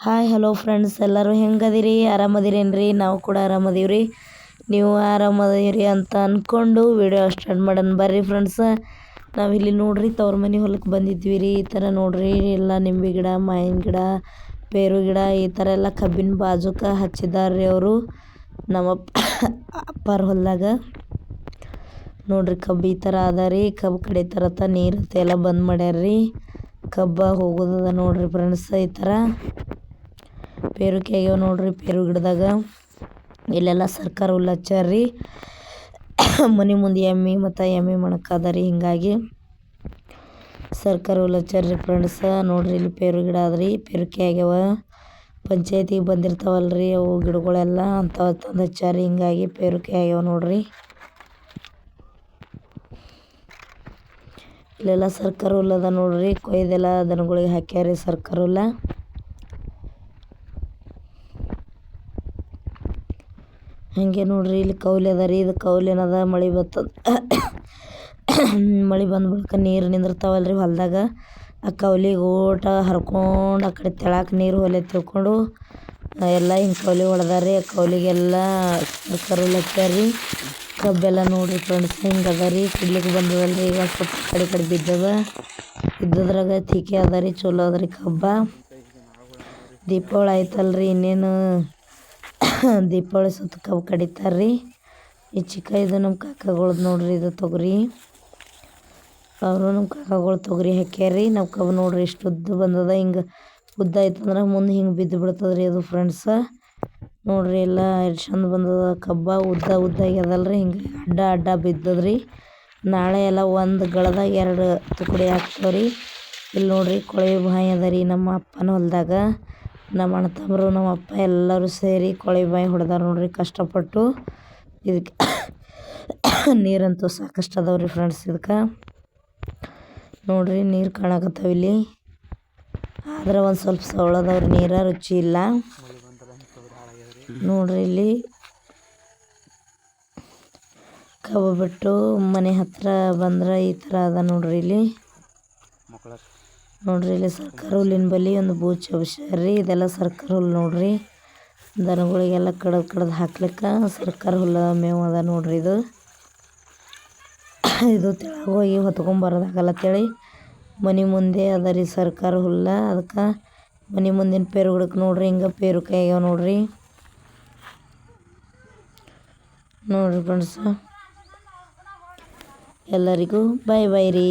Hi hello friends, ಎಲ್ಲರೂ ಹೆಂಗದಿರಿ? ಆರಾಮದಿರೇನ್ರಿ? ನಾವು ಕೂಡ ಆರಾಮದೀವ್ರಿ. ನೀವು ಆರಾಮದಿರಿ ಅಂತ ಅಂದ್ಕೊಂಡು ವಿಡಿಯೋ ಸ್ಟಾರ್ಟ್ ಮಾಡೋಣ ಬರ್ರಿ ಫ್ರೆಂಡ್ಸ. ನಾವಿಲ್ಲಿ ನೋಡ್ರಿ ತವ್ರ ಮನೆ ಹೊಲಕ್ಕೆ ಬಂದಿದ್ವಿ ರೀ. ಈ ಥರ ನೋಡ್ರಿ ಎಲ್ಲ ನಿಂಬೆ ಗಿಡ, ಮಾವಿನ ಗಿಡ, ಪೇರು ಗಿಡ ಈ ಥರ ಎಲ್ಲ ಕಬ್ಬಿನ ಬಾಜುಕ ಹಚ್ಚಿದಾರ್ರಿ ಅವರು ನಮ್ಮ ಅಪ್ಪಾರ ಹೊಲದಾಗ. ನೋಡ್ರಿ ಕಬ್ಬು ಈ ಥರ ಅದ ರೀ. ಕಬ್ಬು ಕಡಿತಾರತ್ತ ನೀರು ಎಲ್ಲ ಬಂದ್ ಮಾಡ್ಯಾರ್ರಿ. ಕಬ್ಬ ಹೋಗೋದದ ನೋಡ್ರಿ ಫ್ರೆಂಡ್ಸ್. ಈ ಥರ ಪೇರುಕೆ ಆಗ್ಯಾವ ನೋಡ್ರಿ ಪೇರು ಗಿಡದಾಗ. ಇಲ್ಲೆಲ್ಲ ಸರ್ಕಾರ ಹುಲ್ಲು ಹಚ್ಚಾರ್ರಿ. ಮನೆ ಮುಂದೆ ಎಮ್ಮೆ ಮತ್ತು ಎಮ್ಮೆ ಮಣಕದ ರೀ. ಹಿಂಗಾಗಿ ಸರ್ಕಾರ ಹುಲ್ಲು ಹಚ್ಚಾರ್ರಿ ಫ್ರೆಂಡ್ಸ. ನೋಡ್ರಿ ಇಲ್ಲಿ ಪೇರು ಗಿಡ ಅದ್ರಿ. ಪೇರುಕೆ ಆಗ್ಯಾವ. ಪಂಚಾಯತಿಗೆ ಬಂದಿರ್ತಾವಲ್ರಿ ಅವು ಗಿಡಗಳೆಲ್ಲ ಅಂಥವು ತಂದು ಹಚ್ಚಾರಿ. ಹಿಂಗಾಗಿ ಪೇರುಕೆ ಆಗ್ಯಾವ ನೋಡ್ರಿ. ಇಲ್ಲೆಲ್ಲ ಸರ್ಕಾರ ಹುಲ್ಲದ ನೋಡ್ರಿ. ಕೊಯ್ದೆಲ್ಲ ದನಗಳಿಗೆ ಹಾಕ್ಯಾರಿ ಸರ್ಕಾರ ಹುಲ್ಲ. ಹಾಗೆ ನೋಡ್ರಿ ಇಲ್ಲಿ ಕೌಲಿ ಅದ ರೀ. ಇದು ಕೌಲಿ ಏನದ ಮಳೆ ಬರ್ತದ. ಮಳೆ ಬಂದ ಬಳಿಕ ನೀರು ನಿಂದಿರ್ತಾವಲ್ರಿ ಹೊಲದಾಗ. ಆ ಕೌಲಿಗೆ ಓಟ ಹರ್ಕೊಂಡು ಆ ಕಡೆ ತೆಳಕ್ಕೆ ನೀರು ಹೊಲೆ ತಿಳ್ಕೊಂಡು ಎಲ್ಲ ಹಿಂಗೆ ಕೌಲಿ ಹೊಡೆದಾರಿ. ಆ ಕೌಲಿಗೆಲ್ಲ ಸರ್ಕಾರ ಹುಲ್ಲು ಹಚ್ಚಾರಿ. ಕಬ್ಬೆಲ್ಲ ನೋಡ್ರಿ ಫ್ರೆಂಡ್ಸ್ ಹಿಂಗೆ ಅದ ರೀ. ಕುಡ್ಲಿಕ್ಕೆ ಬಂದದಲ್ರಿ. ಈಗ ಸ್ವಲ್ಪ ಕಡೆ ಬಿದ್ದದ. ಇದ್ದದ್ರಾಗ ತಿಕ್ಕಿ ಅದ ರೀ. ಚಲೋ ಅದ ರೀ ಕಬ್ಬ. ದೀಪಾವಳಿ ಆಯ್ತಲ್ರಿ, ಇನ್ನೇನು ದೀಪಾವಳಿ ಸುತ್ತ ಕಬ್ಬು ಕಡಿತಾರ್ರಿ. ಈ ಚಿಕ್ಕ ಇದು ನಮ್ಮ ಕಾಕಾಗಳ್ದು ನೋಡ್ರಿ. ಇದು ತೊಗರಿ. ಅವರು ನಮ್ಮ ಕಾಕಾಗಳು ತೊಗರಿ ಹಾಕ್ಯಾರಿ. ನಾವು ಕಬ್ಬು ನೋಡ್ರಿ ಇಷ್ಟು ಉದ್ದ ಬಂದದ. ಹಿಂಗೆ ಉದ್ದ ಆಯ್ತಂದ್ರೆ ಮುಂದೆ ಹಿಂಗೆ ಬಿದ್ದು ಬಿಡ್ತದ್ರಿ ಅದು ಫ್ರೆಂಡ್ಸ. ನೋಡ್ರಿ ಎಲ್ಲ ಎಷ್ಟು ಚಂದ ಬಂದದ ಕಬ್ಬ. ಉದ್ದ ಆಗ್ಯದಲ್ರಿ. ಹಿಂಗೆ ಅಡ್ಡ ಬಿದ್ದದ್ರಿ. ನಾಳೆ ಎಲ್ಲ ಒಂದು ಗಳದಾಗ 2 ತುಕಡಿ ಹಾಕ್ತಾವ್ರಿ. ಇಲ್ಲಿ ನೋಡ್ರಿ ಕೊಳವೆ ಬಾವಿ ಅದ ರೀ ನಮ್ಮ ಅಪ್ಪನ ಹೊಲದಾಗ. ನಮ್ಮ ಅಣ್ಣ ತಮ್ಮರು ನಮ್ಮ ಅಪ್ಪ ಎಲ್ಲರೂ ಸೇರಿ ಕೊಳವೆ ಬಾವಿ ಹೊಡೆದಾರ ನೋಡ್ರಿ ಕಷ್ಟಪಟ್ಟು. ಇದಕ್ಕೆ ನೀರಂತೂ ಸಾಕಷ್ಟು ಅದಾವ್ರಿ ಫ್ರೆಂಡ್ಸ್. ಇದಕ್ಕೆ ನೋಡ್ರಿ ನೀರು ಕಾಣಕತ್ತಾವ ಇಲ್ಲಿ. ಆದ್ರೆ ಒಂದು ಸ್ವಲ್ಪ ಸವಳದವ್ರಿ, ನೀರ ರುಚಿ ಇಲ್ಲ ನೋಡ್ರಿ. ಇಲ್ಲಿ ಕಬ್ಬು ಬಿಟ್ಟು ಮನೆ ಹತ್ರ ಬಂದ್ರೆ ಈ ಥರ ಅದ ನೋಡ್ರಿ. ಇಲ್ಲಿ ನೋಡ್ರಿ ಇಲ್ಲಿ ಸರ್ಕಾರ ಹುಲ್ಲಿನ ಬಲಿ ಒಂದು ಬೂಚ್ ಹಬ್ಸ್ಯಾರ್ರಿ. ಇದೆಲ್ಲ ಸರ್ಕಾರ ಹುಲ್ಲು ನೋಡ್ರಿ. ದನಗಳಿಗೆಲ್ಲ ಕಡ್ದು ಹಾಕ್ಲಿಕ್ಕೆ ಸರ್ಕಾರ ಹುಲ್ಲ ಮೇವು ಅದ ನೋಡ್ರಿ. ಇದು ತೆಳಗೆ ಹೋಗಿ ಹೊತ್ಕೊಂಬರೋದಾಗಲ್ಲ ಅಂತೇಳಿ ಮನೆ ಮುಂದೆ ಅದ ರೀ ಸರ್ಕಾರ ಹುಲ್ಲ. ಅದಕ್ಕೆ ಮನೆ ಮುಂದಿನ ಪೇರು ಗಿಡಕ್ಕೆ ನೋಡ್ರಿ ಹಿಂಗೆ ಪೇರುಕಾಯಿ ಆಗ್ಯಾವ ನೋಡ್ರಿ ಫ್ರೆಂಡ್ಸ. ಎಲ್ಲರಿಗೂ ಬಾಯ್ ಬಾಯ್ ರೀ.